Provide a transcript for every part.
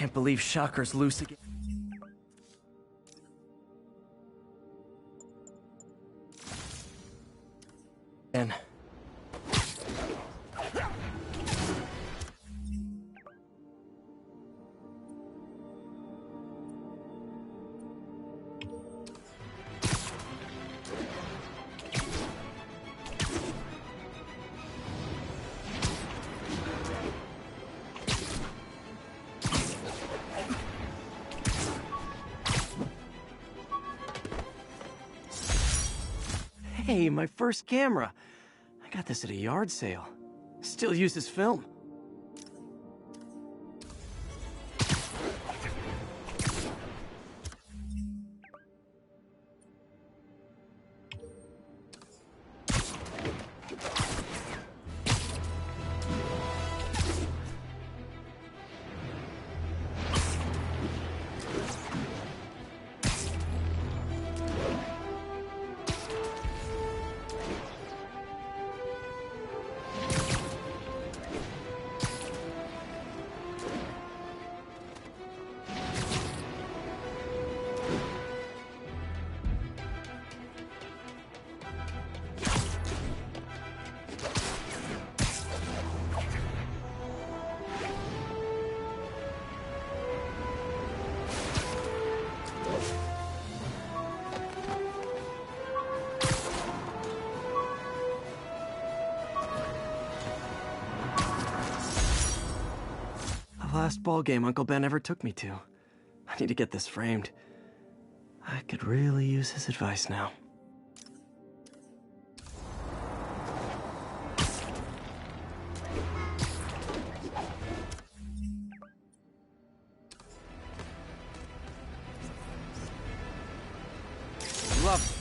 Can't believe Shocker's loose again. And hey, my first camera. I got this at a yard sale. Still uses film. Last ball game Uncle Ben ever took me to. I need to get this framed. I could really use his advice now. Love it.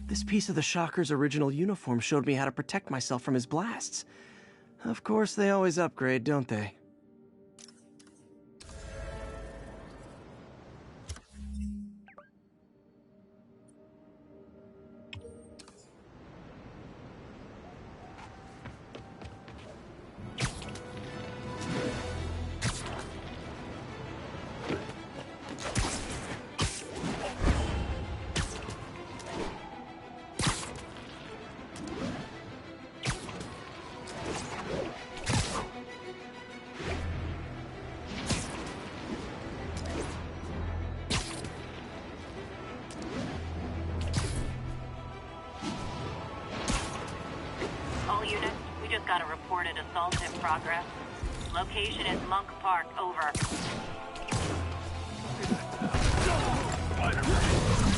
This piece of the Shocker's original uniform showed me how to protect myself from his blasts. Of course, they always upgrade, don't they? Got a reported assault in progress. Location is Monk Park, over.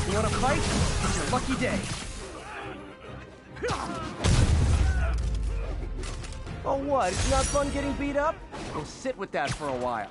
You wanna fight? It's your lucky day. Oh what, it's not fun getting beat up? Go sit with that for a while.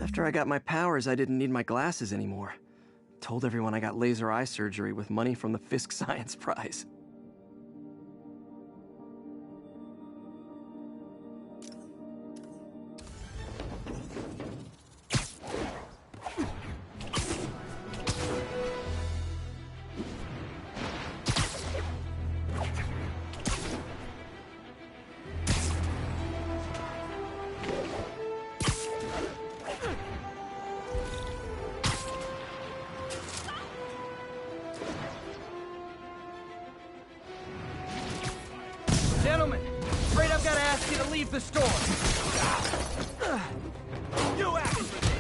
After I got my powers, I didn't need my glasses anymore. Told everyone I got laser eye surgery with money from the Fisk Science Prize. Afraid I've got to ask you to leave the store. You ask for this.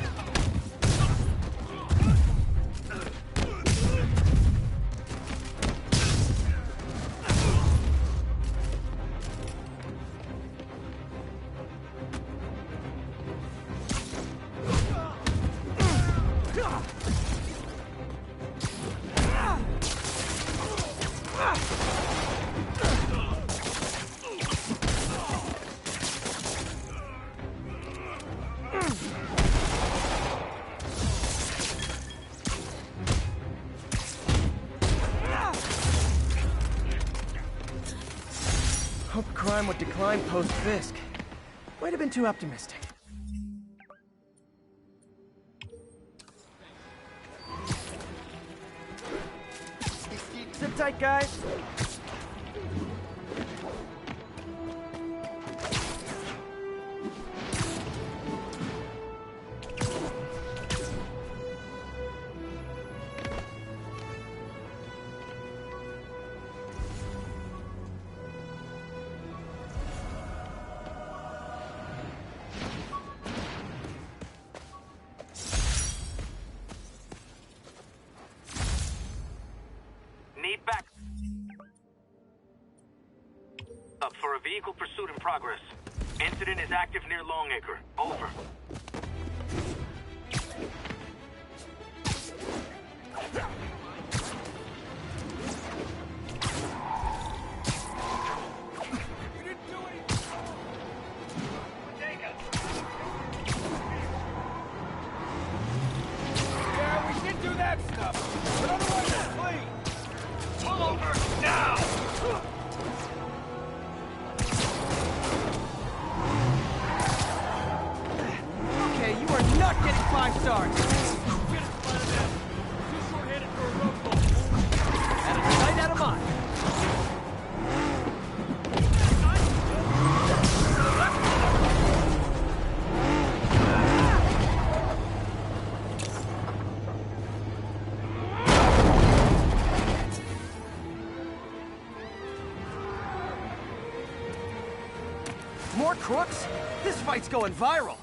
Hope crime would decline post-Fisk. Might have been too optimistic. Sit tight, guys. Need back up for a vehicle pursuit in progress. Incident is active near Longacre. Over. Yeah, we did do that stuff, but otherwise it's clean. Pull over now! Okay, you are not getting 5 stars. Get it, Spider-Man. Too short-handed for a road ball. Out of sight, out of mind. More crooks? This fight's going viral.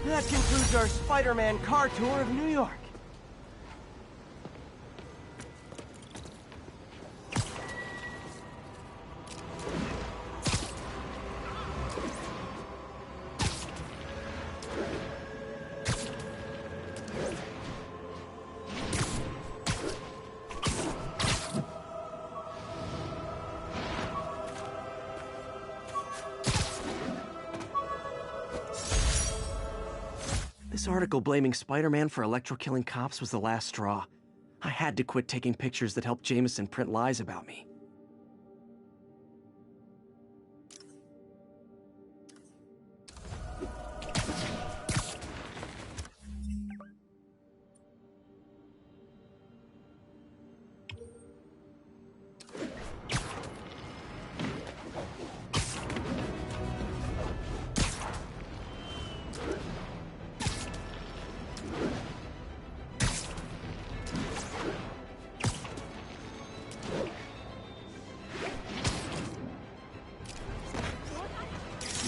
That concludes our Spider-Man car tour of New York. This article blaming Spider-Man for electro-killing cops was the last straw. I had to quit taking pictures that helped Jameson print lies about me.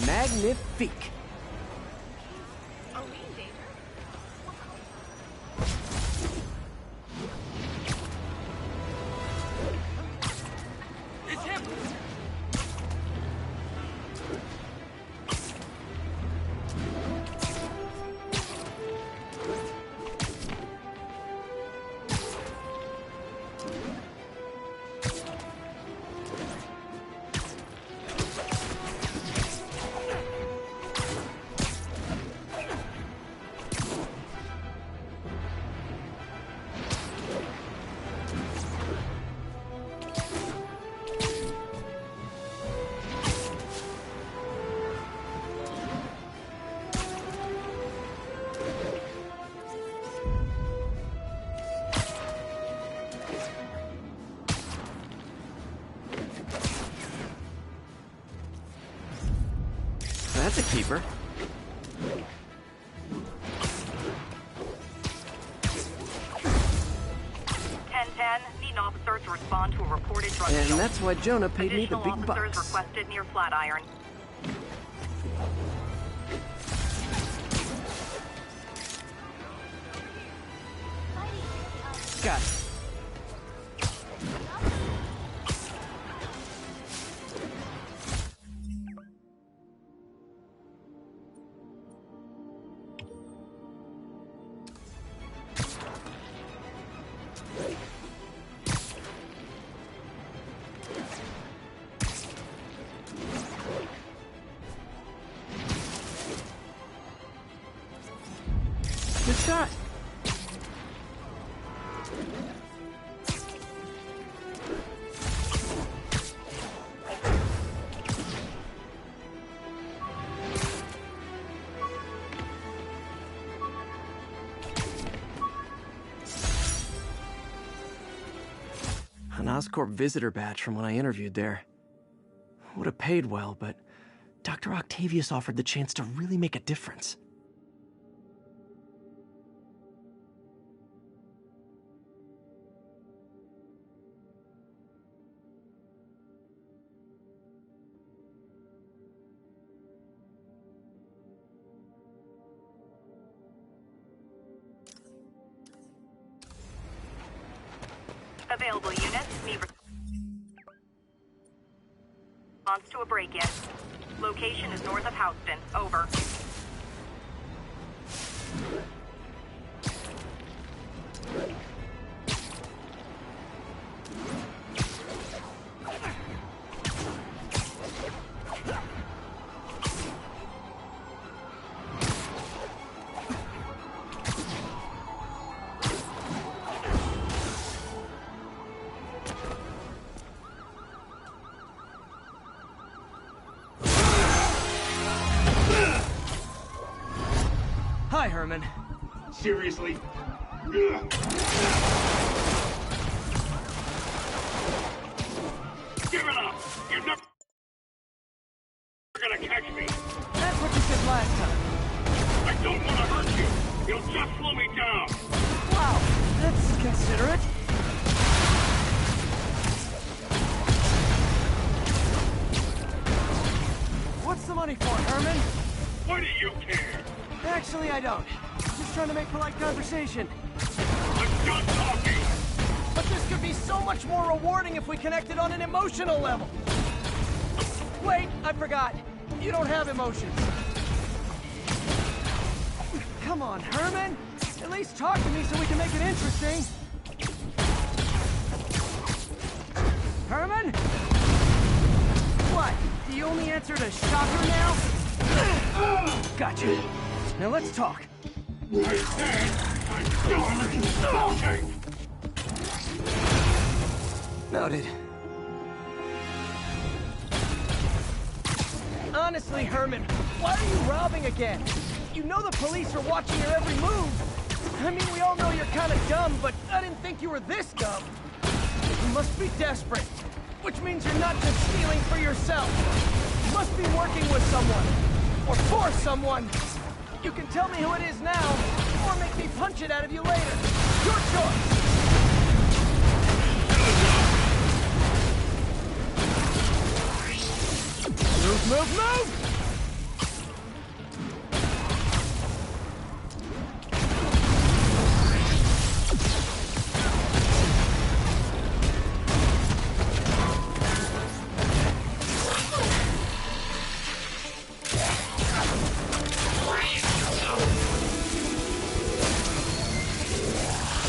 Magnifique. It's him! That's a keeper. Need an officer to respond to a reported drug deal. And that's why Jonah paid me the big Additional bucks. officers requested near Flatiron. Got it. Good shot. An Oscorp visitor badge from when I interviewed there. Would have paid well, but Dr. Octavius offered the chance to really make a difference. Available units need response to a break-in. Location is north of Houston. Over. Hi, Herman. Seriously? Give it up! You're never gonna catch me! That's what you said last time. I don't want to hurt you! You'll just slow me down! Wow, that's considerate. What's the money for, Herman? Why do you care? Actually, I don't. Just trying to make polite conversation. I'm done talking! But this could be so much more rewarding if we connected on an emotional level. Wait, I forgot. You don't have emotions. Come on, Herman. At least talk to me so we can make it interesting. Herman? What? Do you only answer to shocker now? Gotcha. Now let's talk. I said I'm done talking! Noted. Honestly, Herman, why are you robbing again? You know the police are watching your every move. I mean, we all know you're kind of dumb, but I didn't think you were this dumb. You must be desperate, which means you're not just stealing for yourself. You must be working with someone, or for someone. You can tell me who it is now, or make me punch it out of you later. Your choice. Move, move, move!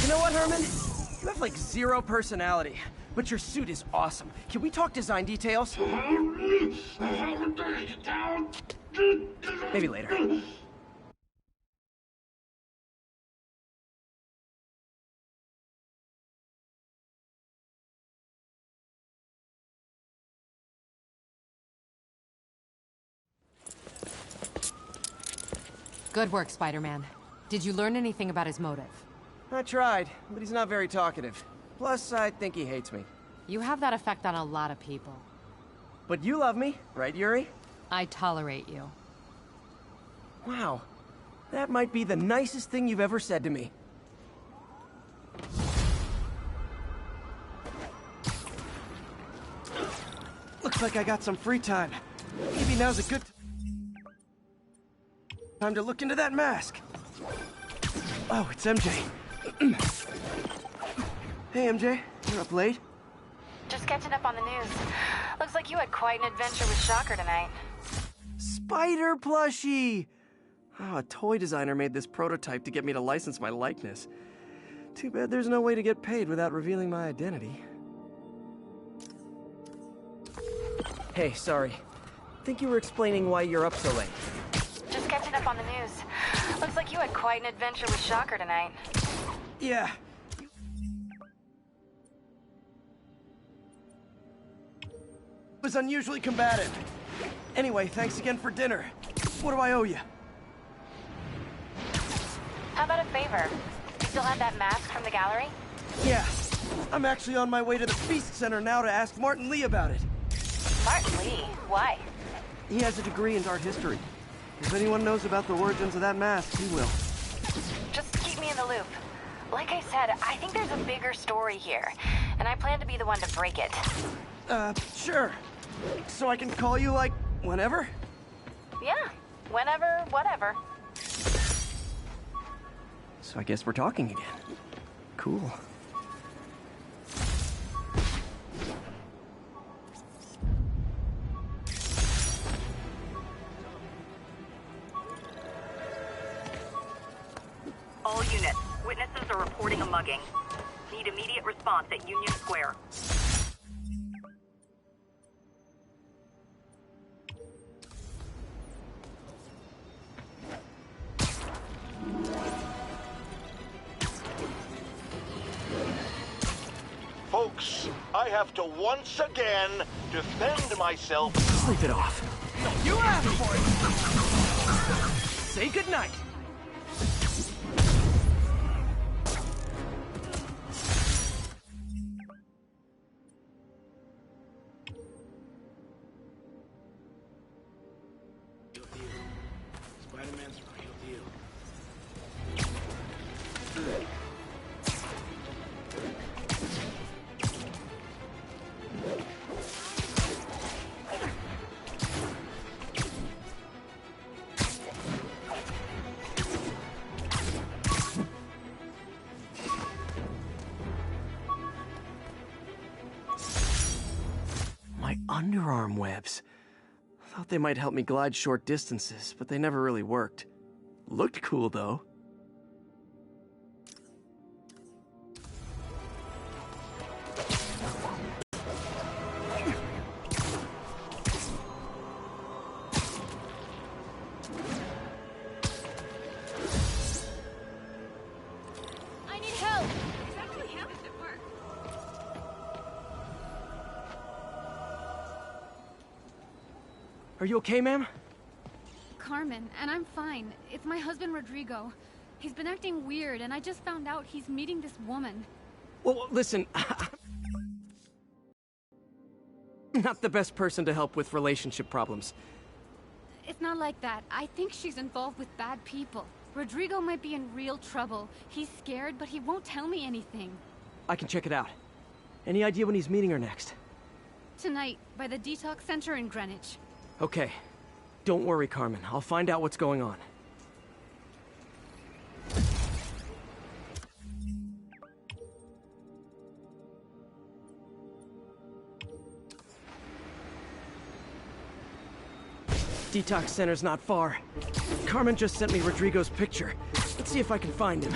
You know what, Herman? You have like zero personality, but your suit is awesome. Can we talk design details? Maybe later. Good work, Spider-Man. Did you learn anything about his motive? I tried, but he's not very talkative. Plus, I think he hates me. You have that effect on a lot of people. But you love me, right, Yuri? I tolerate you. Wow. That might be the nicest thing you've ever said to me. Looks like I got some free time. Maybe now's a good time to look into that mask. Oh, it's MJ. Hey, MJ. You're up late? Just catching up on the news. Looks like you had quite an adventure with Shocker tonight. Spider plushie! Oh, a toy designer made this prototype to get me to license my likeness. Too bad there's no way to get paid without revealing my identity. Hey, sorry. Think you were explaining why you're up so late. Just catching up on the news. Looks like you had quite an adventure with Shocker tonight. Yeah. Was unusually combative. Anyway, thanks again for dinner. What do I owe you? How about a favor? You still have that mask from the gallery? Yeah. I'm actually on my way to the Feast Center now to ask Martin Lee about it. Martin Lee? Why? He has a degree in art history. If anyone knows about the origins of that mask, he will. Just keep me in the loop. Like I said, I think there's a bigger story here, and I plan to be the one to break it. Sure. So I can call you, like, whenever? Yeah, whenever, whatever. So I guess we're talking again. Cool. All units, witnesses are reporting a mugging. Need immediate response at Union Square. Folks, I have to once again defend myself. Sleep it off. You asked for it! Say goodnight! Spider-Man's a real deal. My underarm webs. Thought they might help me glide short distances, but they never really worked. Looked cool, though. I need help! Exactly how does it work? Are you okay, ma'am? Carmen, and I'm fine. It's my husband, Rodrigo. He's been acting weird, and I just found out he's meeting this woman. Well, listen, I'm not the best person to help with relationship problems. It's not like that. I think she's involved with bad people. Rodrigo might be in real trouble. He's scared, but he won't tell me anything. I can check it out. Any idea when he's meeting her next? Tonight, by the detox center in Greenwich. Okay. Don't worry, Carmen. I'll find out what's going on. Detox center's not far. Carmen just sent me Rodrigo's picture. Let's see if I can find him.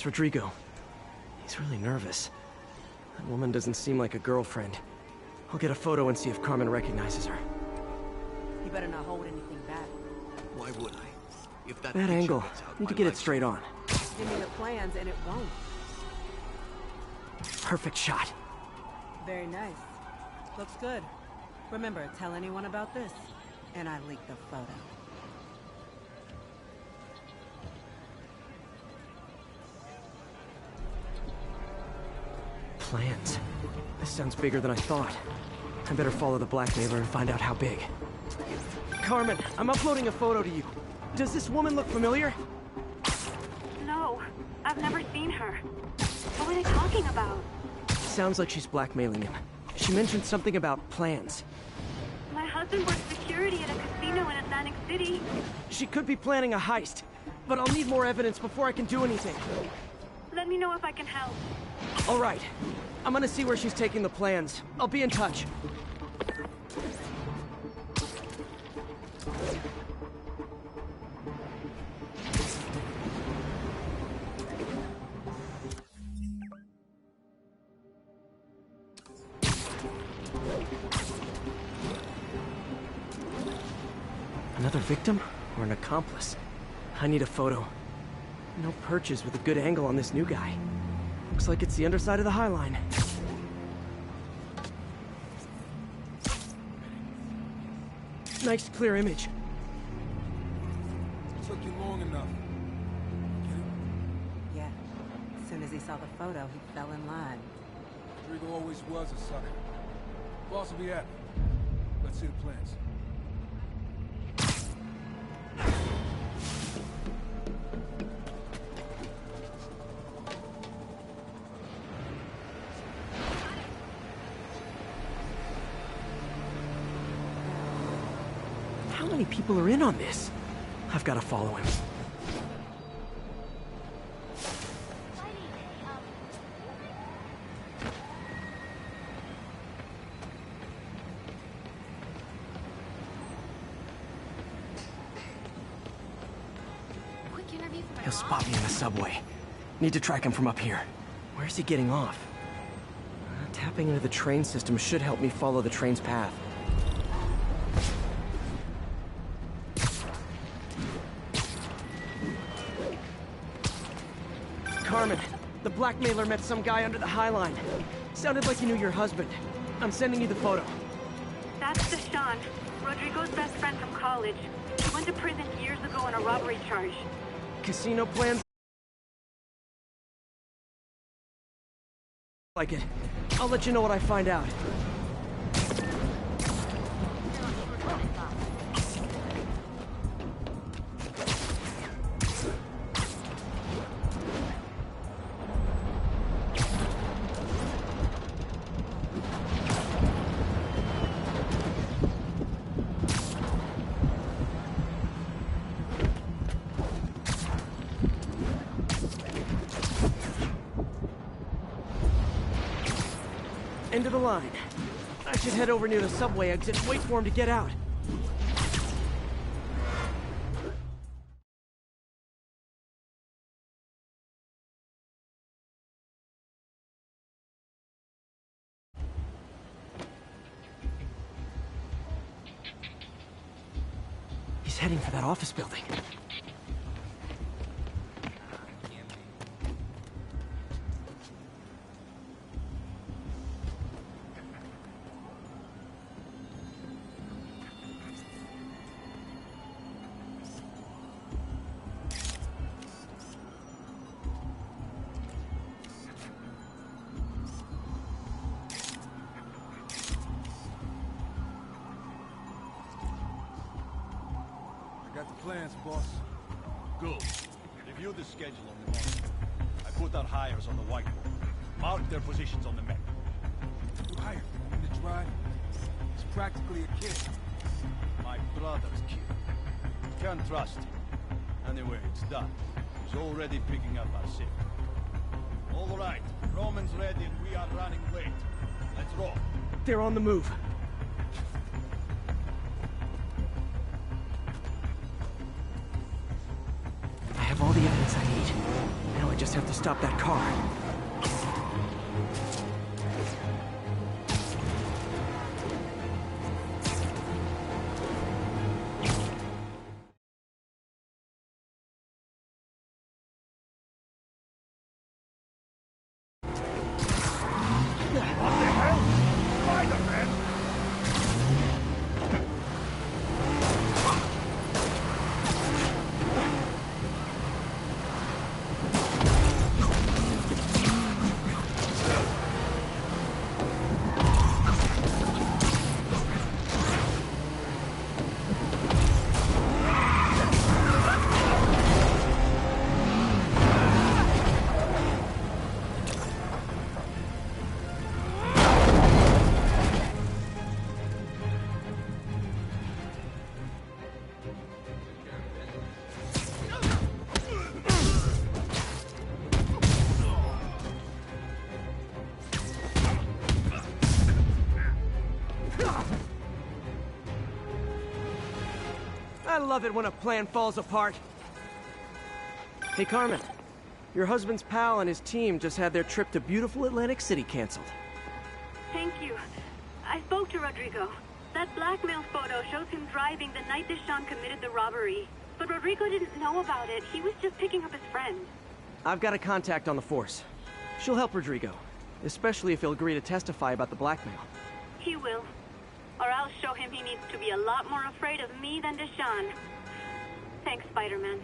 That's Rodrigo. He's really nervous. That woman doesn't seem like a girlfriend. I'll get a photo and see if Carmen recognizes her. You better not hold anything back. Why would I? If that Bad picture angle. gets out, Need to my get it life's straight on. Give me the plans and it won't. Perfect shot. Very nice. Looks good. Remember, tell anyone about this, and I leak the photo. Plans. This sounds bigger than I thought. I better follow the blackmailer and find out how big. Carmen, I'm uploading a photo to you. Does this woman look familiar? No, I've never seen her. What were they talking about? Sounds like she's blackmailing him. She mentioned something about plans. My husband works security at a casino in Atlantic City. She could be planning a heist, but I'll need more evidence before I can do anything. Let me know if I can help. All right. I'm gonna see where she's taking the plans. I'll be in touch. Another victim or an accomplice? I need a photo. No perches with a good angle on this new guy. Looks like it's the underside of the High Line. Nice clear image. Took you long enough. Yeah. As soon as he saw the photo, he fell in line. Rodrigo always was a sucker. Boss will be happy. Let's see the plans. How many people are in on this? I've got to follow him. He'll spot me in the subway. Need to track him from up here. Where's he getting off? Tapping into the train system should help me follow the train's path. Carmen, the blackmailer met some guy under the High Line. Sounded like he knew your husband. I'm sending you the photo. That's Deshaun, Rodrigo's best friend from college. He went to prison years ago on a robbery charge. Casino plans? Like it. I'll let you know what I find out. End of the line. I should head over near the subway exit and wait for him to get out. He's heading for that office building. Got the plans, boss. Good. Review the schedule on the monitor. I put our hires on the whiteboard. Mark their positions on the map. You hired him to drive. He's practically a kid. My brother's kid. Can't trust him. Anyway, it's done. He's already picking up our signal. All right. Roman's ready and we are running late. Let's roll. They're on the move. I have all the evidence I need. Now I just have to stop that car. love it when a plan falls apart. Hey, Carmen. Your husband's pal and his team just had their trip to beautiful Atlantic City canceled. Thank you. I spoke to Rodrigo. That blackmail photo shows him driving the night Deshaun committed the robbery. But Rodrigo didn't know about it. He was just picking up his friend. I've got a contact on the force. She'll help Rodrigo, especially if he'll agree to testify about the blackmail. He will. Or I'll show him he needs to be a lot more afraid of me than Deshaun. Thanks, Spider-Man.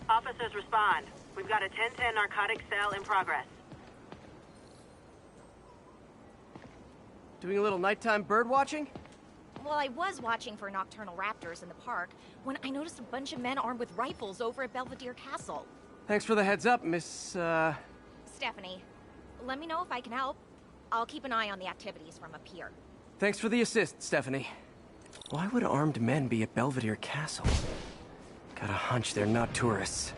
Officers respond. We've got a 10-10 narcotics cell in progress. Doing a little nighttime bird watching? Well, I was watching for nocturnal raptors in the park when I noticed a bunch of men armed with rifles over at Belvedere Castle. Thanks for the heads up, Miss, Stephanie, let me know if I can help. I'll keep an eye on the activities from up here. Thanks for the assist, Stephanie. Why would armed men be at Belvedere Castle? Got a hunch they're not tourists.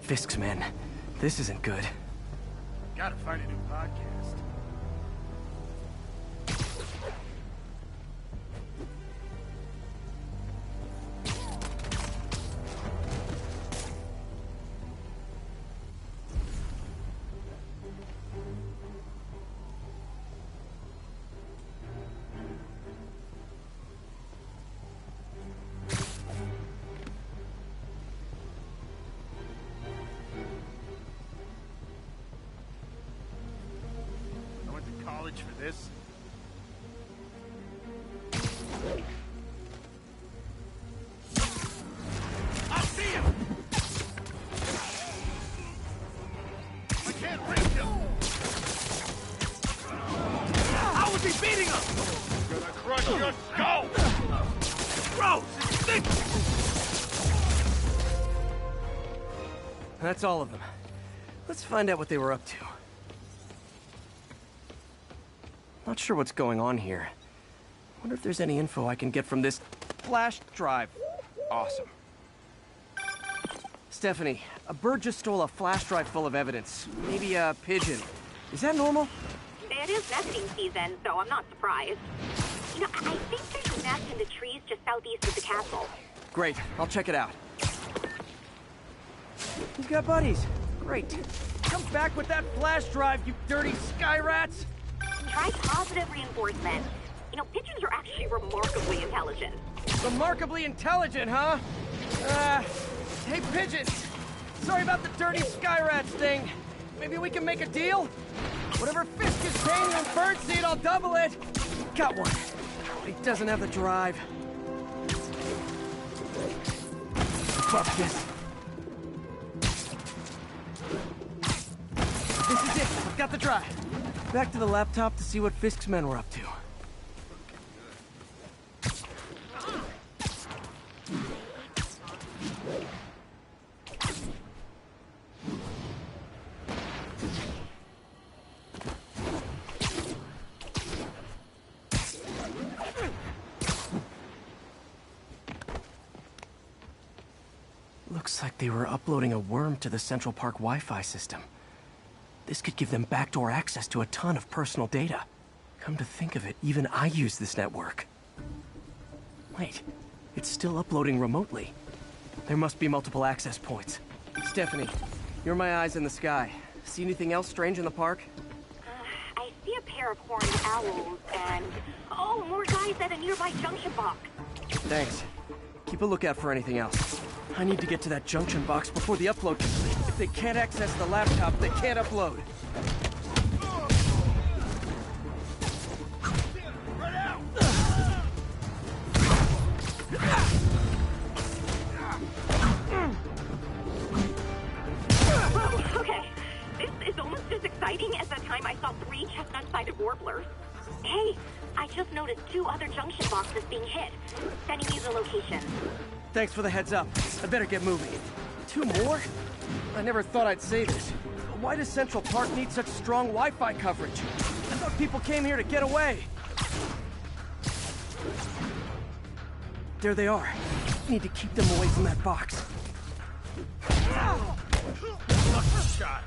Fisk's men. This isn't good. Gotta find a new podcast. For this. I see him. I can't reach him. How was he beating him? I'm gonna crush your skull. Gross! That's all of them. Let's find out what they were up to. Not sure what's going on here. Wonder if there's any info I can get from this flash drive. Awesome. Stephanie, a bird just stole a flash drive full of evidence. Maybe a pigeon. Is that normal? It is nesting season, so I'm not surprised. You know, I think there's a nest in the trees just southeast of the castle. Great, I'll check it out. He's got buddies. Great. Come back with that flash drive, you dirty sky rats! Try positive reinforcement. You know, pigeons are actually remarkably intelligent. Remarkably intelligent, huh? Hey, pigeons! Sorry about the dirty sky rats thing. Maybe we can make a deal? Whatever Fisk is paying you in birdseed, I'll double it! Got one. He doesn't have the drive. Fuck this. This is it. I've got the drive. Back to the laptop to see what Fisk's men were up to. Looks like they were uploading a worm to the Central Park Wi-Fi system. This could give them backdoor access to a ton of personal data. Come to think of it, even I use this network. Wait, it's still uploading remotely. There must be multiple access points. Stephanie, you're my eyes in the sky. See anything else strange in the park? I see a pair of horned owls and... Oh, more guys at a nearby junction box. Thanks. Keep a lookout for anything else. I need to get to that junction box before the upload. If they can't access the laptop, they can't upload. Oh, okay. This is almost as exciting as the time I saw 3 chestnut-sided warblers. Hey, I just noticed 2 other junction boxes being hit. Sending you the location. Thanks for the heads up. I better get moving. 2 more? I never thought I'd say this. Why does Central Park need such strong Wi-Fi coverage? I thought people came here to get away. There they are. Need to keep them away from that box. Lucky shot.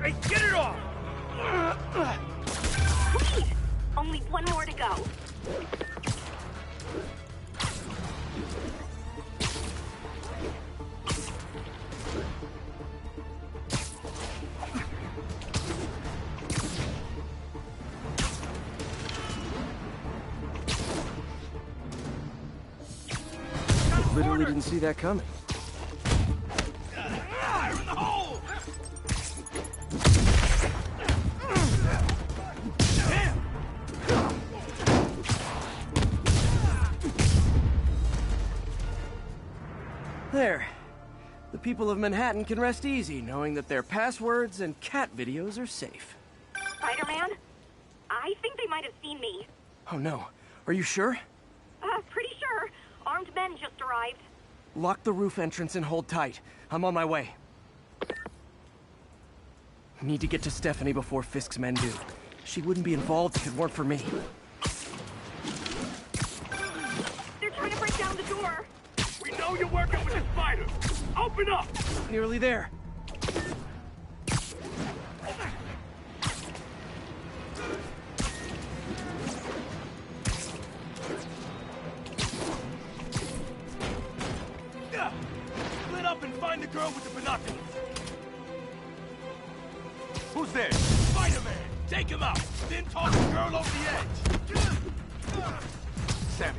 Hey, get it off! Please! Only 1 more to go. Literally didn't see that coming. There. The people of Manhattan can rest easy knowing that their passwords and cat videos are safe. Spider-Man? I think they might have seen me. Oh no. Are you sure? Pretty sure. Armed men just arrived. Lock the roof entrance and hold tight. I'm on my way. Need to get to Stephanie before Fisk's men do. She wouldn't be involved if it weren't for me. They're trying to break down the door. We know you're working with the spider. Open up! Nearly there. Split up and find the girl with the binoculars. Who's there? Spider-Man! Take him out! Then toss the girl over the edge! Sammy.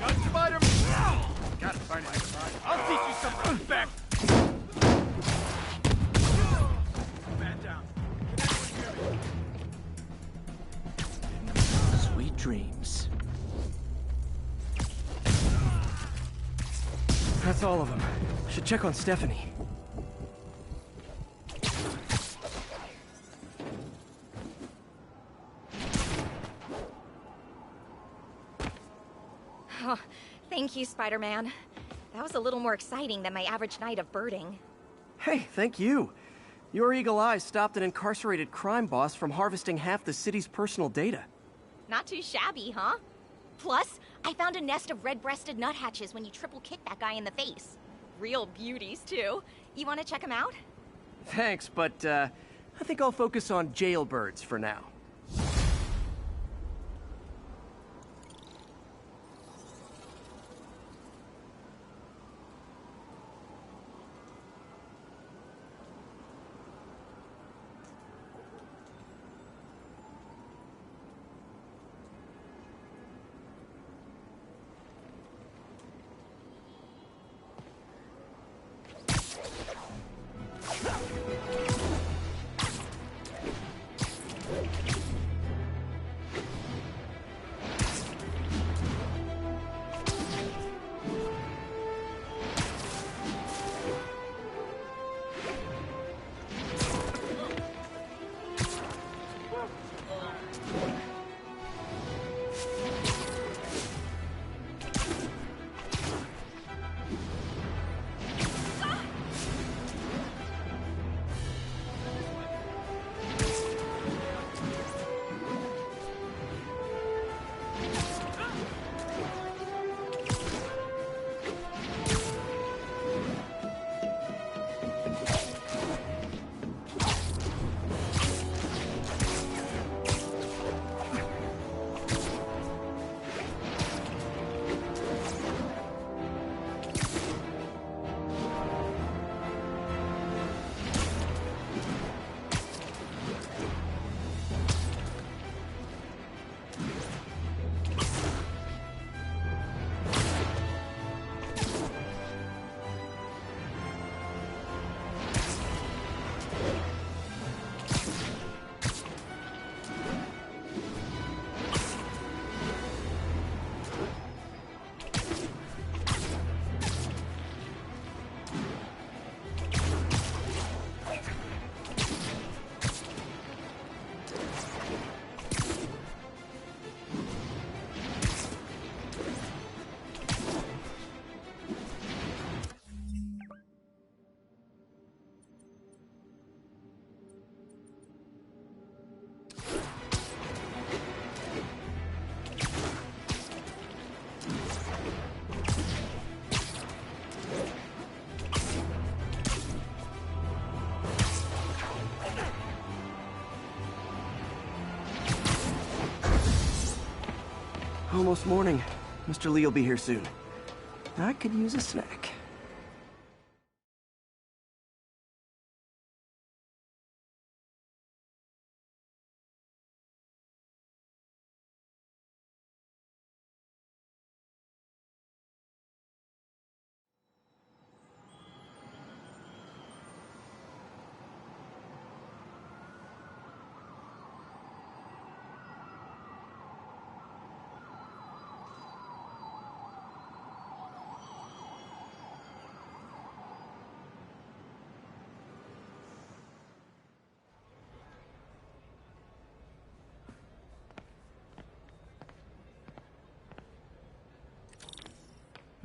Got Spider-Man! Gotta find it. I'll teach you some respect! Man down. Can anyone hear me? Sweet dreams. That's all of them. Should check on Stephanie. Oh, thank you, Spider-Man. That was a little more exciting than my average night of birding. Hey, thank you. Your eagle eye stopped an incarcerated crime boss from harvesting half the city's personal data. Not too shabby, huh? Plus, I found a nest of red-breasted nuthatches when you triple-kicked that guy in the face. Real beauties, too. You want to check them out? Thanks, but I think I'll focus on jailbirds for now. Almost morning. Mr. Lee will be here soon. I could use a snack.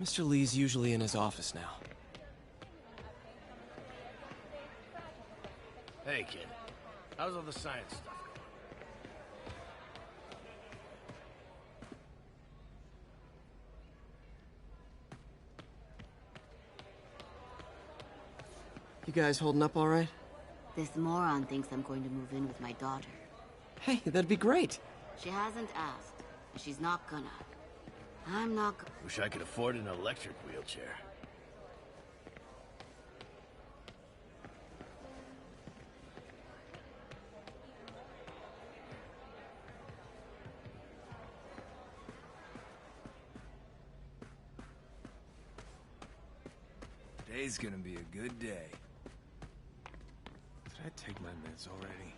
Mr. Lee's usually in his office now. Hey, kid. How's all the science stuff going? You guys holding up all right? This moron thinks I'm going to move in with my daughter. Hey, that'd be great. She hasn't asked, and she's not gonna. I'm not go- Wish I could afford an electric wheelchair. Today's gonna be a good day. Did I take my meds already?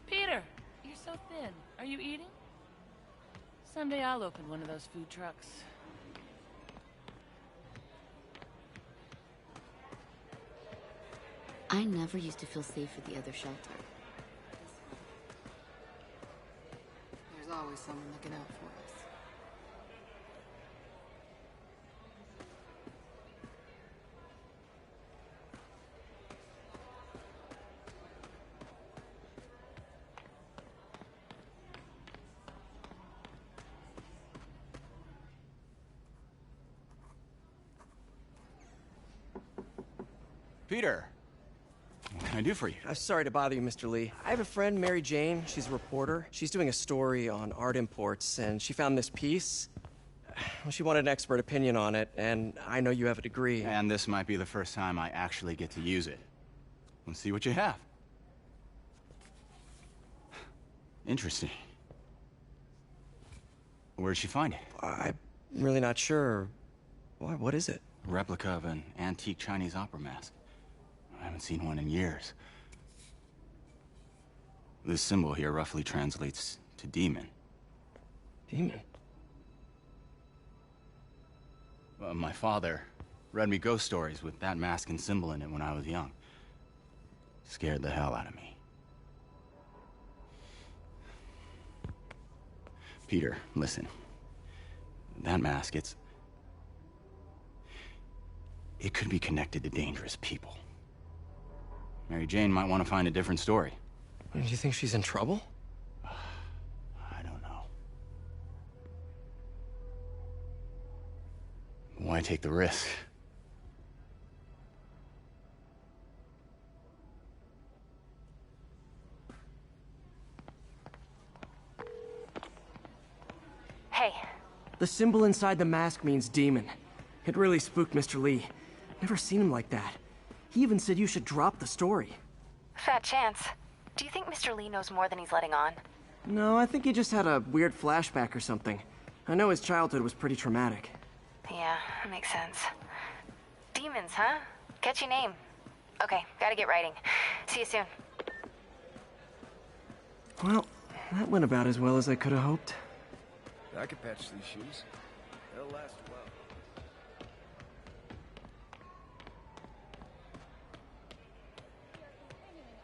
Peter, you're so thin. Are you eating? Someday I'll open one of those food trucks. I never used to feel safe at the other shelter. There's always someone looking out for us. Peter, what can I do for you? Sorry to bother you, Mr. Lee. I have a friend, Mary Jane. She's a reporter. She's doing a story on art imports, and she found this piece. Well, she wanted an expert opinion on it, and I know you have a degree. And this might be the first time I actually get to use it. Let's see what you have. Interesting. Where'd she find it? I'm really not sure. Why, what is it? A replica of an antique Chinese opera mask. I haven't seen one in years. This symbol here roughly translates to demon. Demon? My father read me ghost stories with that mask and symbol in it when I was young. Scared the hell out of me. Peter, listen. That mask, it could be connected to dangerous people. Mary Jane might want to find a different story. Do you think she's in trouble? I don't know. Why take the risk? Hey. The symbol inside the mask means demon. It really spooked Mr. Lee. Never seen him like that. He even said you should drop the story. Fat chance. Do you think Mr. Lee knows more than he's letting on? No, I think he just had a weird flashback or something. I know his childhood was pretty traumatic. Yeah, that makes sense. Demons, huh? Catchy name. Okay, gotta get writing. See you soon. Well, that went about as well as I could have hoped. I could patch these shoes. They'll last well.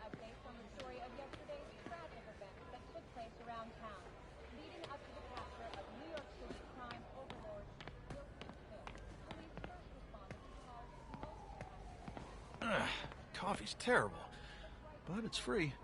Updates on the story of yesterday's tragic event that took place around town. coffee's terrible, but it's free.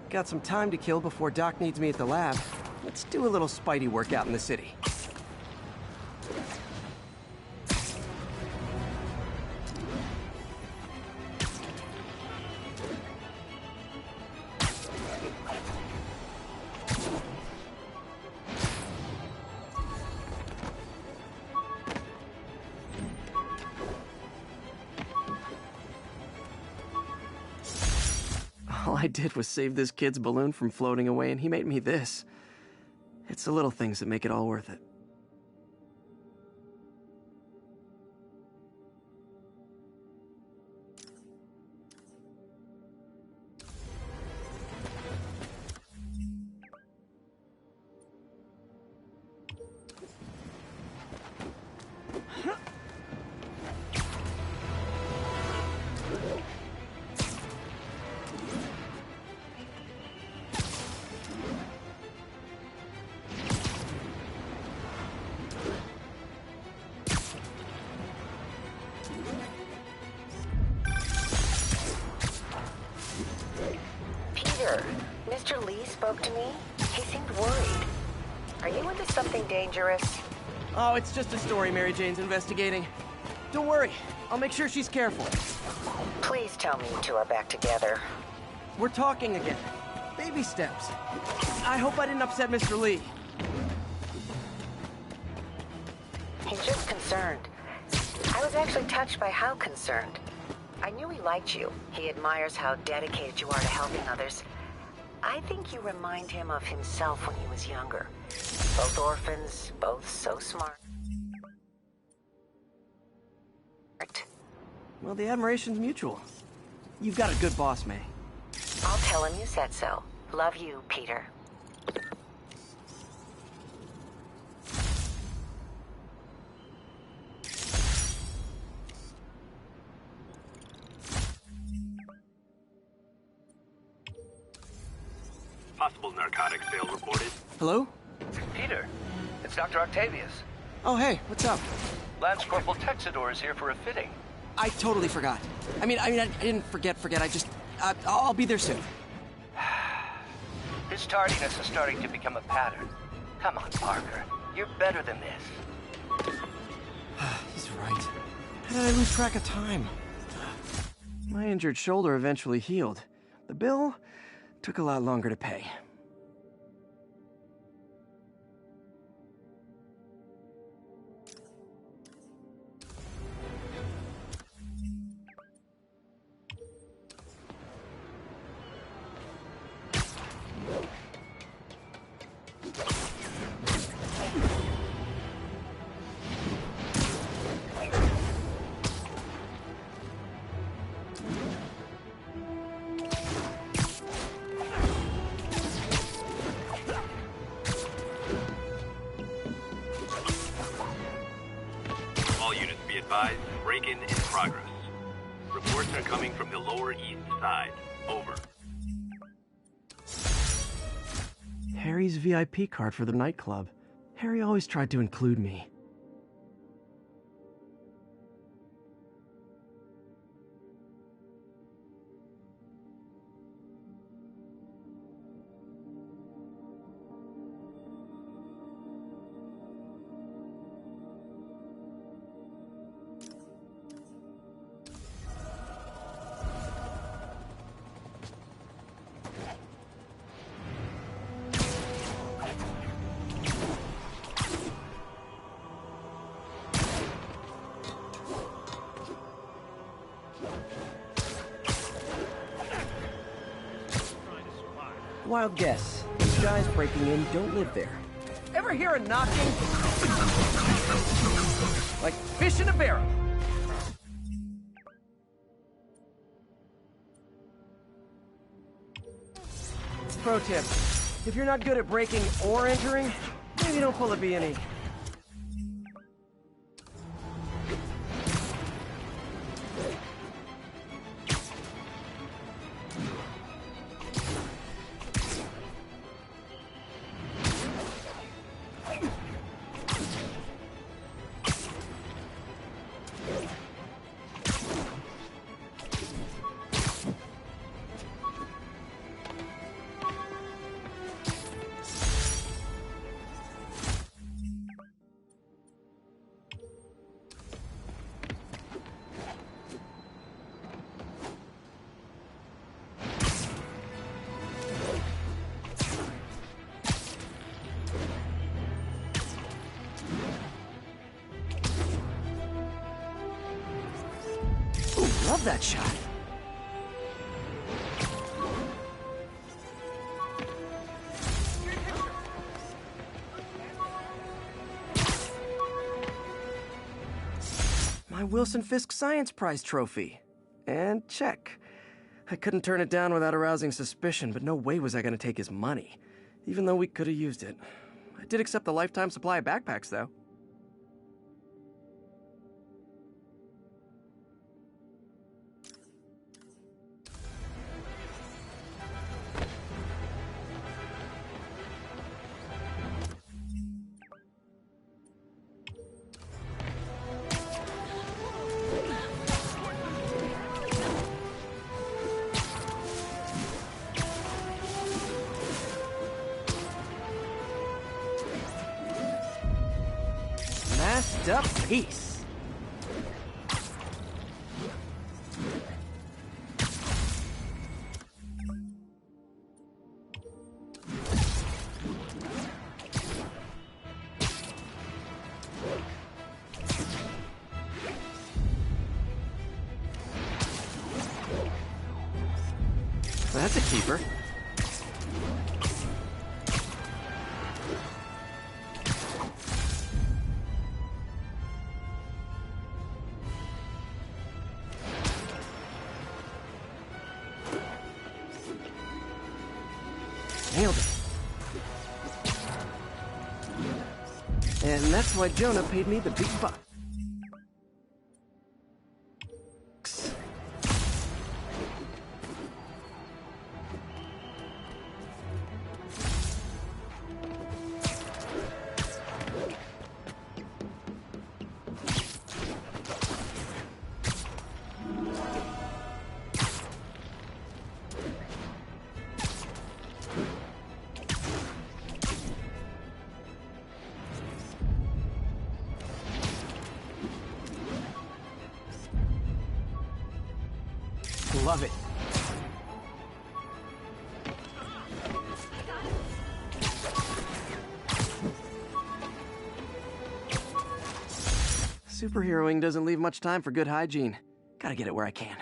Got some time to kill before Doc needs me at the lab. Let's do a little Spidey workout in the city. All I did was save this kid's balloon from floating away, and he made me this. It's the little things that make it all worth it. Mr. Lee spoke to me. He seemed worried. Are you into something dangerous? Oh, it's just a story Mary Jane's investigating. Don't worry, I'll make sure she's careful. Please tell me you two are back together. We're talking again. Baby steps. I hope I didn't upset Mr. Lee. He's just concerned. I was actually touched by how concerned. I knew he liked you. He admires how dedicated you are to helping others. I think you remind him of himself when he was younger. Both orphans, both so smart. Well, the admiration's mutual. You've got a good boss, May. I'll tell him you said so. Love you, Peter. Possible narcotic sale reported. Hello? Peter, it's Dr. Octavius. Oh, hey, what's up? Lance Corporal Texador is here for a fitting. I totally forgot. I didn't forget. I'll be there soon. His tardiness is starting to become a pattern. Come on, Parker. You're better than this. He's right. How did I lose track of time? My injured shoulder eventually healed. The bill took a lot longer to pay. Break-in in progress. Reports are coming from the Lower East Side. Over. Harry's VIP card for the nightclub. Harry always tried to include me. Wild guess. These guys breaking in don't live there. Ever hear a knocking? Like fish in a barrel. Pro tip. If you're not good at breaking or entering, maybe don't pull a B&E. Love that shot. My Wilson Fisk Science Prize trophy. And check. I couldn't turn it down without arousing suspicion, but no way was I going to take his money, even though we could have used it. I did accept the lifetime supply of backpacks, though. Masked up peace. That's a keeper. Nailed it. And that's why Jonah paid me the big bucks. Love it. Superheroing doesn't leave much time for good hygiene. Gotta get it where I can.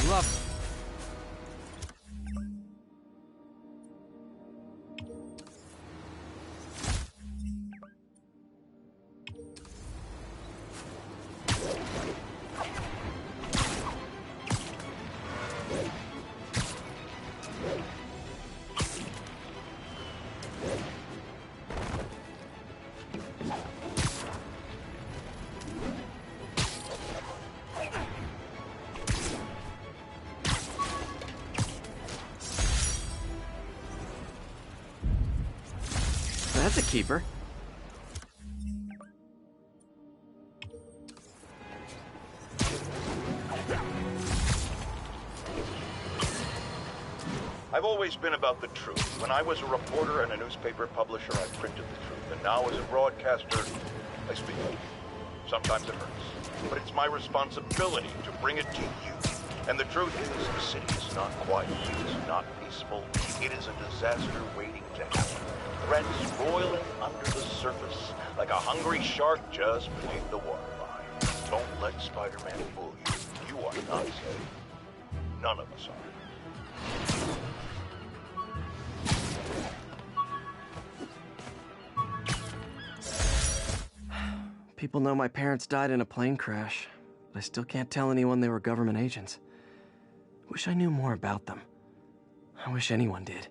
Love it. That's a keeper. I've always been about the truth. When I was a reporter and a newspaper publisher, I printed the truth. And now as a broadcaster, I speak it. Sometimes it hurts. But it's my responsibility to bring it to you. And the truth is, the city is not quiet. It is not peaceful. It is a disaster waiting to happen. Threats roiling under the surface, like a hungry shark just beneath the waterline. Don't let Spider-Man fool you. You are not safe. None of us are. People know my parents died in a plane crash, but I still can't tell anyone they were government agents. Wish I knew more about them. I wish anyone did.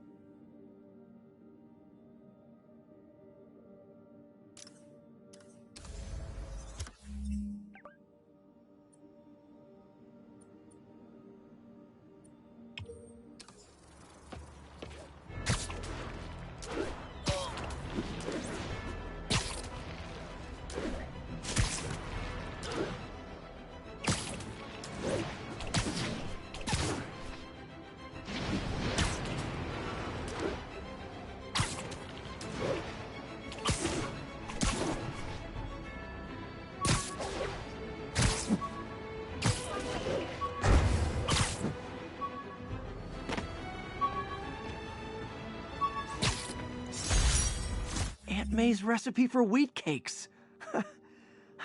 Aunt May's recipe for wheat cakes.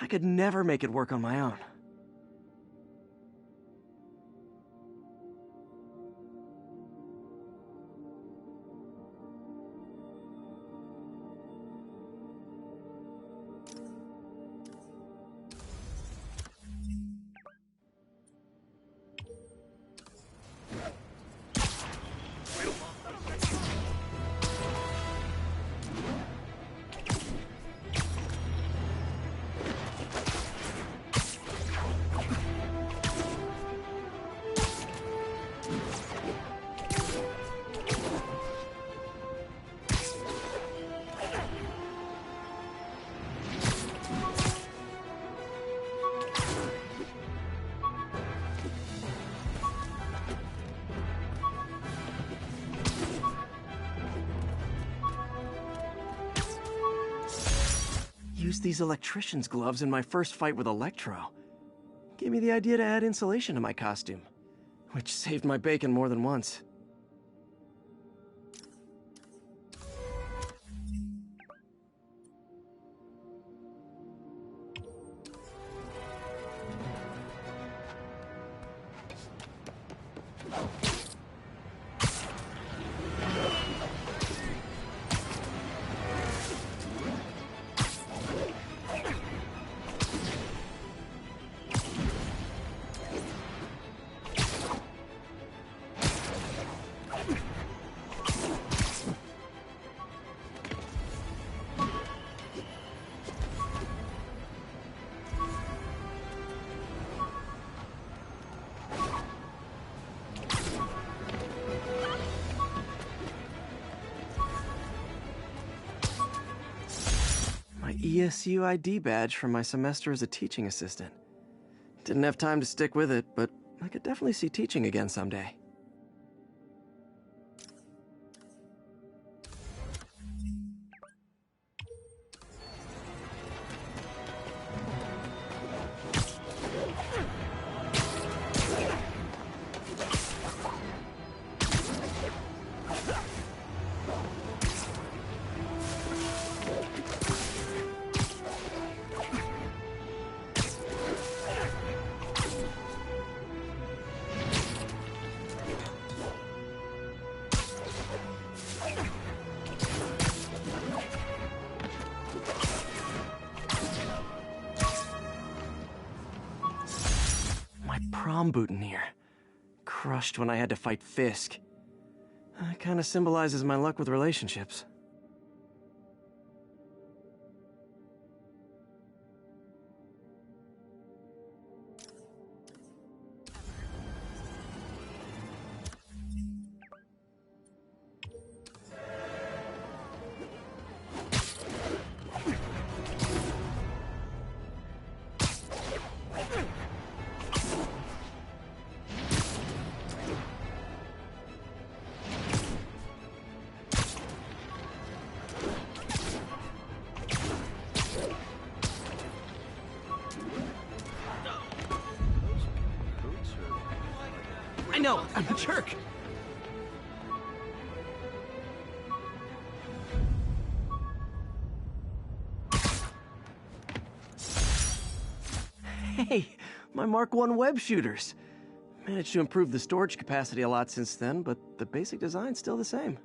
I could never make it work on my own. Used these electrician's gloves in my first fight with Electro. Gave me the idea to add insulation to my costume, which saved my bacon more than once. ESU ID badge from my semester as a teaching assistant. Didn't have time to stick with it, but I could definitely see teaching again someday. Prom boutonniere. Crushed when I had to fight Fisk. That kind of symbolizes my luck with relationships. know, I'm a jerk. Hey, my Mark I web shooters. Managed to improve the storage capacity a lot since then, but the basic design's still the same.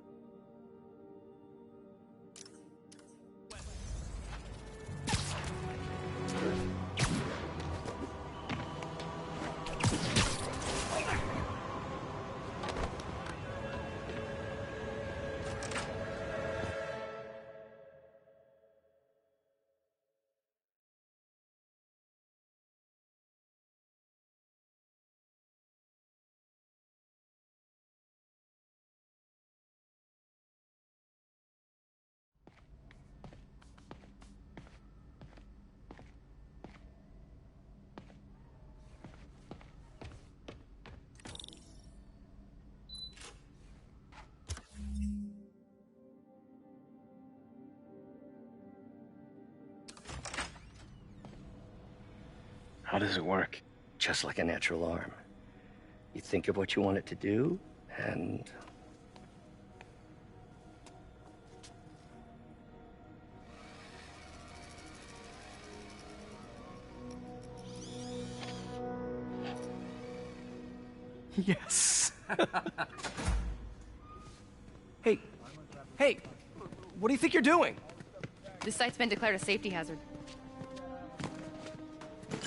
How does it work? Just like a natural arm. You think of what you want it to do, and... Yes. Hey, what do you think you're doing? This site's been declared a safety hazard.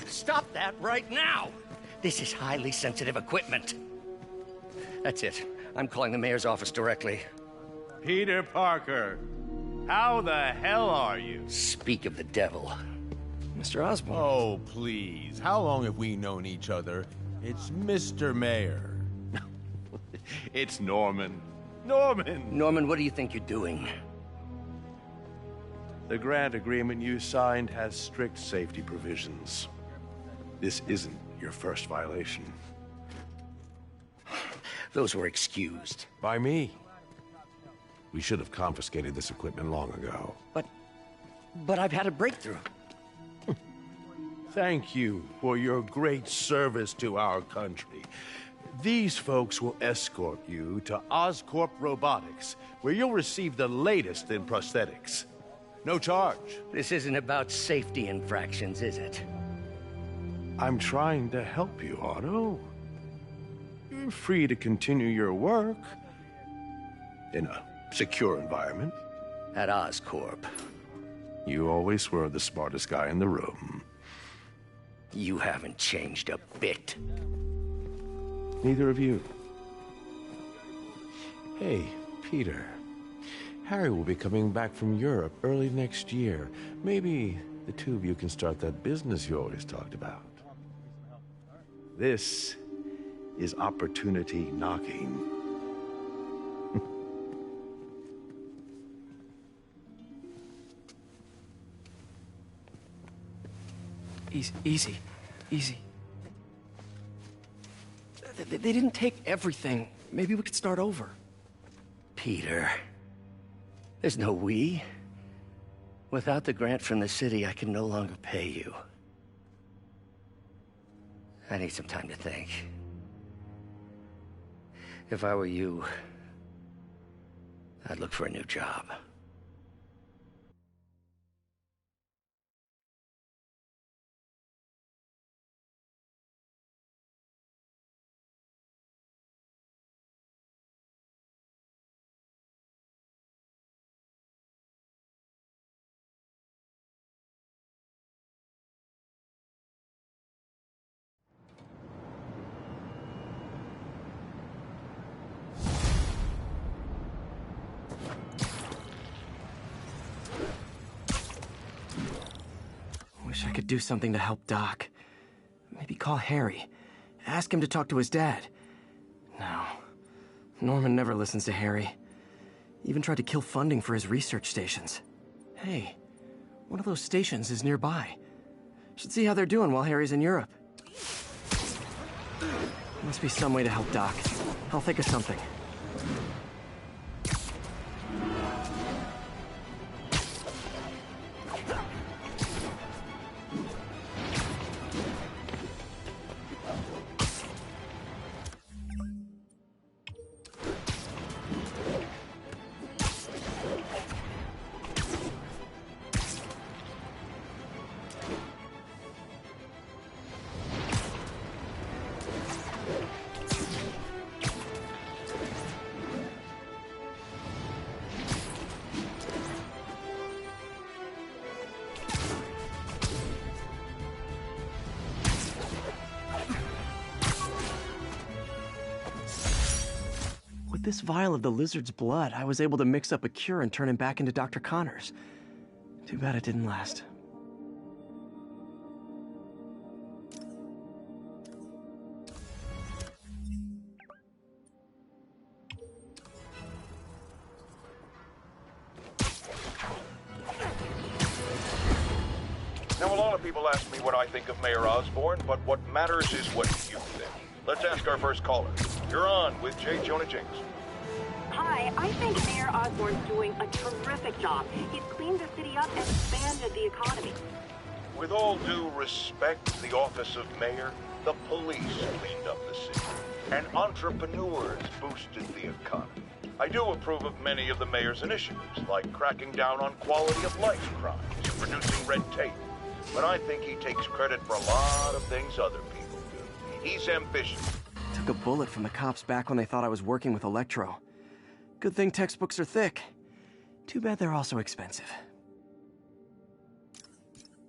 Stop that right now! This is highly sensitive equipment. That's it. I'm calling the mayor's office directly. Peter Parker, how the hell are you? Speak of the devil. Mr. Osborn. Oh, please. How long have we known each other? It's Mr. Mayor. It's Norman. Norman, what do you think you're doing? The grant agreement you signed has strict safety provisions. This isn't your first violation. Those were excused. By me. We should have confiscated this equipment long ago. But I've had a breakthrough. Thank you for your great service to our country. These folks will escort you to Oscorp Robotics, where you'll receive the latest in prosthetics. No charge. This isn't about safety infractions, is it? I'm trying to help you, Otto. You're free to continue your work in a secure environment. At Oscorp. You always were the smartest guy in the room. You haven't changed a bit. Neither of you. Hey, Peter. Harry will be coming back from Europe early next year. Maybe the two of you can start that business you always talked about. This is opportunity knocking. Easy. They didn't take everything. Maybe we could start over. Peter, there's no we. Without the grant from the city, I can no longer pay you. I need some time to think. If I were you, I'd look for a new job. Wish I could do something to help Doc. Maybe call Harry. Ask him to talk to his dad. No. Norman never listens to Harry. Even tried to kill funding for his research stations. Hey, one of those stations is nearby. Should see how they're doing while Harry's in Europe. Must be some way to help Doc. I'll think of something. this vial of the lizard's blood, I was able to mix up a cure and turn him back into Dr. Connors. Too bad it didn't last. Now, a lot of people ask me what I think of Mayor Osborn, but what matters is what you think. Let's ask our first caller. You're on with J. Jonah Jameson. Hi, I think Mayor Osborn's doing a terrific job. He's cleaned the city up and expanded the economy. With all due respect to the office of mayor, the police cleaned up the city, and entrepreneurs boosted the economy. I do approve of many of the mayor's initiatives, like cracking down on quality of life crimes and reducing red tape. But I think he takes credit for a lot of things other people do. He's ambitious. Took a bullet from the cops back when they thought I was working with Electro. Good thing textbooks are thick. Too bad they're also expensive.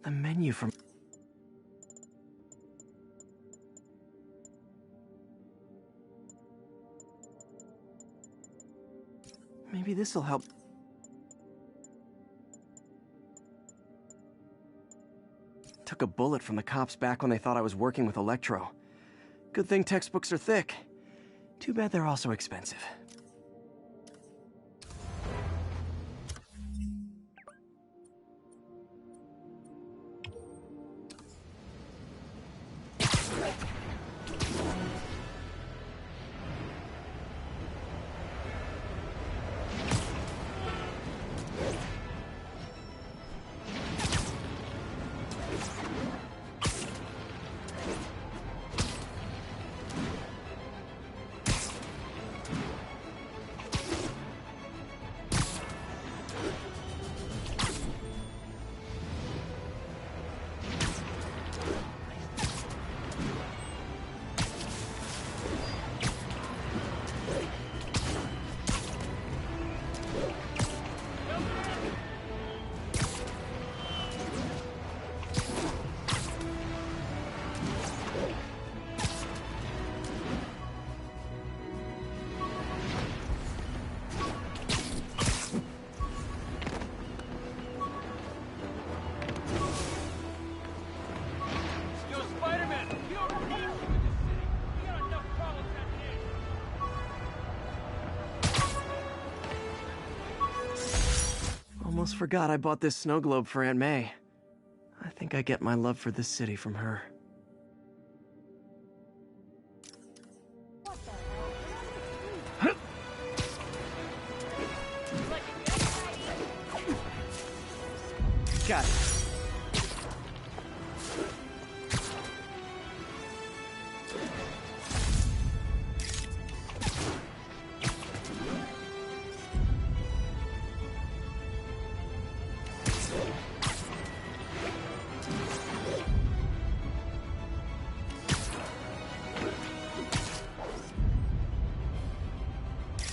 The menu from... Maybe this'll help. Took a bullet from the cops back when they thought I was working with Electro. Good thing textbooks are thick. Too bad they're also expensive. Spider-Man, you over here? We got enough problems as it is. Almost forgot I bought this snow globe for Aunt May. I think I get my love for this city from her. Got it.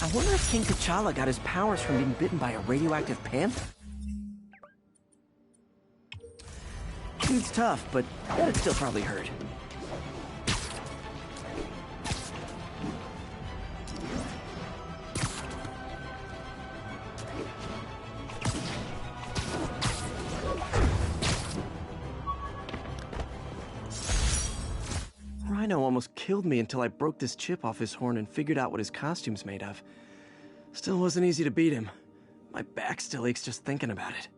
I wonder if King T'Challa got his powers from being bitten by a radioactive panther? Dude's tough, but that'd still probably hurt. Rhino almost killed me until I broke this chip off his horn and figured out what his costume's made of. Still wasn't easy to beat him. My back still aches just thinking about it.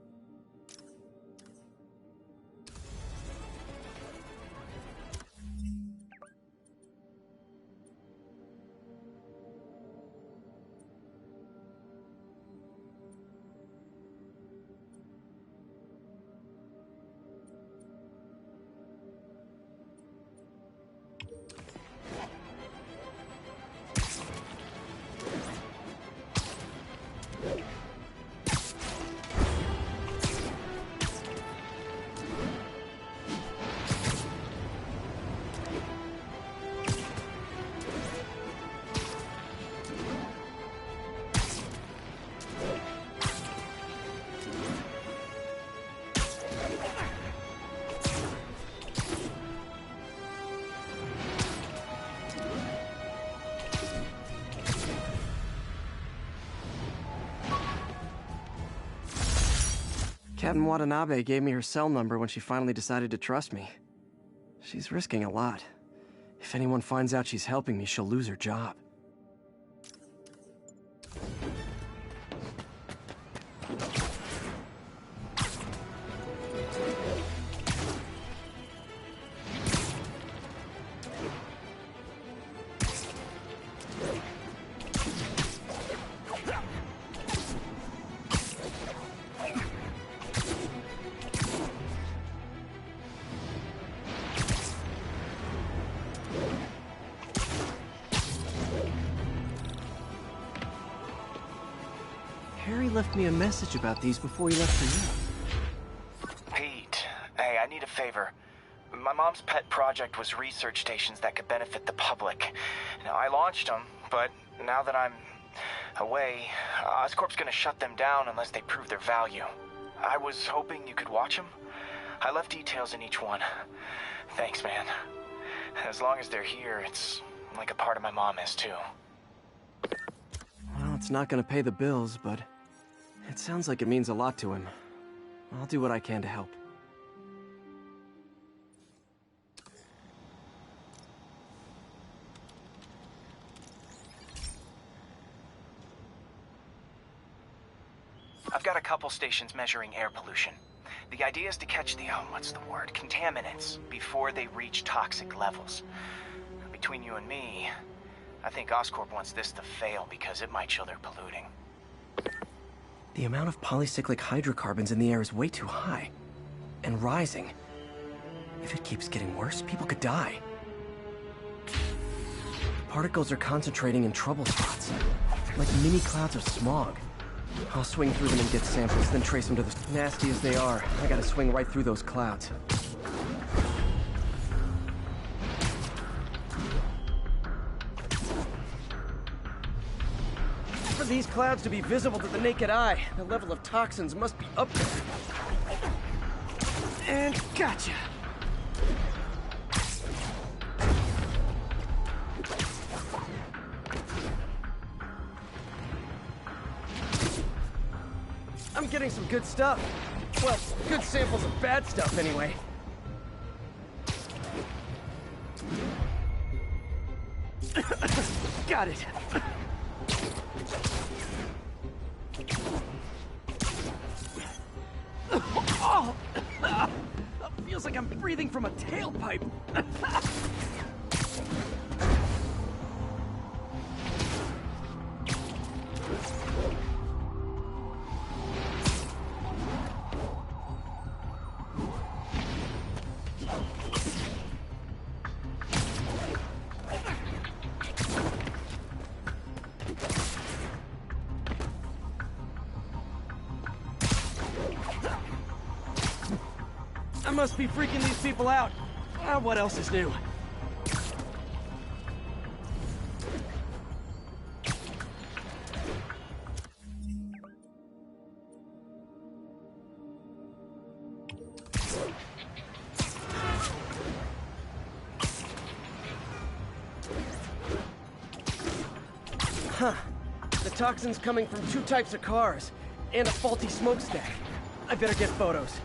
Captain Watanabe gave me her cell number when she finally decided to trust me. She's risking a lot. If anyone finds out she's helping me, she'll lose her job. Harry left me a message about these before he left for you. Pete, hey, I need a favor. My mom's pet project was research stations that could benefit the public. Now, I launched them, but now that I'm away, Oscorp's gonna shut them down unless they prove their value. I was hoping you could watch them. I left details in each one. Thanks, man. As long as they're here, it's like a part of my mom is, too. Well, it's not gonna pay the bills, but it sounds like it means a lot to him. I'll do what I can to help. I've got a couple stations measuring air pollution. The idea is to catch the, contaminants before they reach toxic levels. Between you and me, I think Oscorp wants this to fail because it might show they're polluting. The amount of polycyclic hydrocarbons in the air is way too high. And rising. If it keeps getting worse, people could die. Particles are concentrating in trouble spots, like mini clouds of smog. I'll swing through them and get samples, then trace them to the... Nasty as they are, I gotta swing right through those clouds. For these clouds to be visible to the naked eye, the level of toxins must be up there. And gotcha! I'm getting some good stuff. Well, good samples of bad stuff, anyway. Got it. Oh! Feels like I'm breathing from a tailpipe. I must be freaking these people out. What else is new? Huh. The toxin's coming from two types of cars, and a faulty smokestack. I better get photos.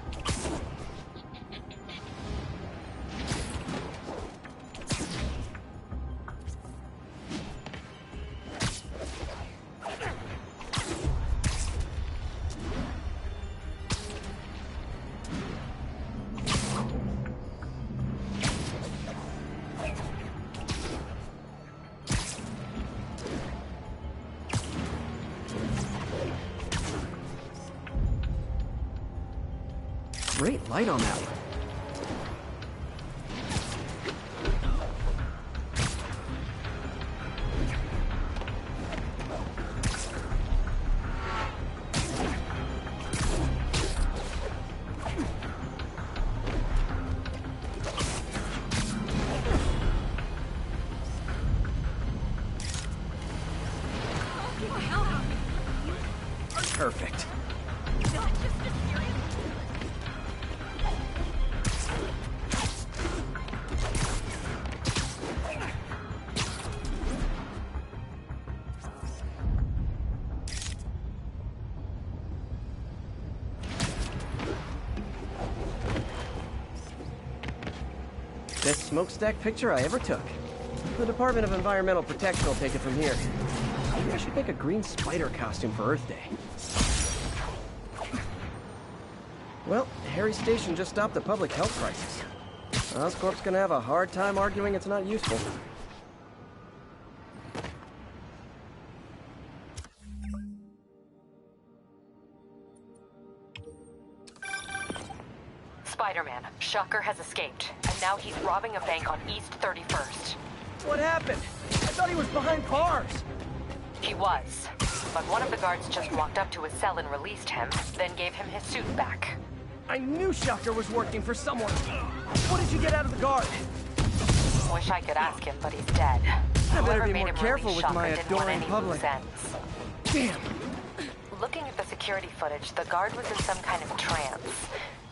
Great light on that one. Perfect. Best smokestack picture I ever took. The Department of Environmental Protection will take it from here. Maybe I should make a green spider costume for Earth Day. Well, Harry Station just stopped a public health crisis. Oscorp's gonna have a hard time arguing it's not useful. Spider-Man, Shocker has escaped, and now he's robbing a bank on East 31st. What happened? I thought he was behind bars. He was, but one of the guards just walked up to his cell and released him, then gave him his suit back. I knew Shocker was working for someone. What did you get out of the guard? Wish I could ask him, but he's dead. I better Whoever be made more him careful release with my Shocker didn't want adoring any public. loose ends. Damn. Looking at the security footage, the guard was in some kind of trance.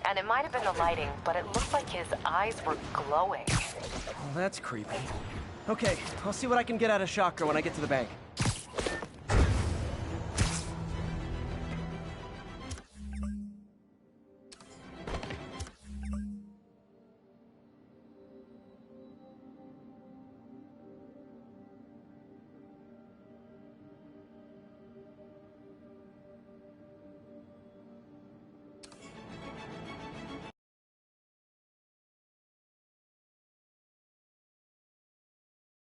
And it might have been the lighting, but it looked like his eyes were glowing. Well, that's creepy. Okay, I'll see what I can get out of Shocker when I get to the bank.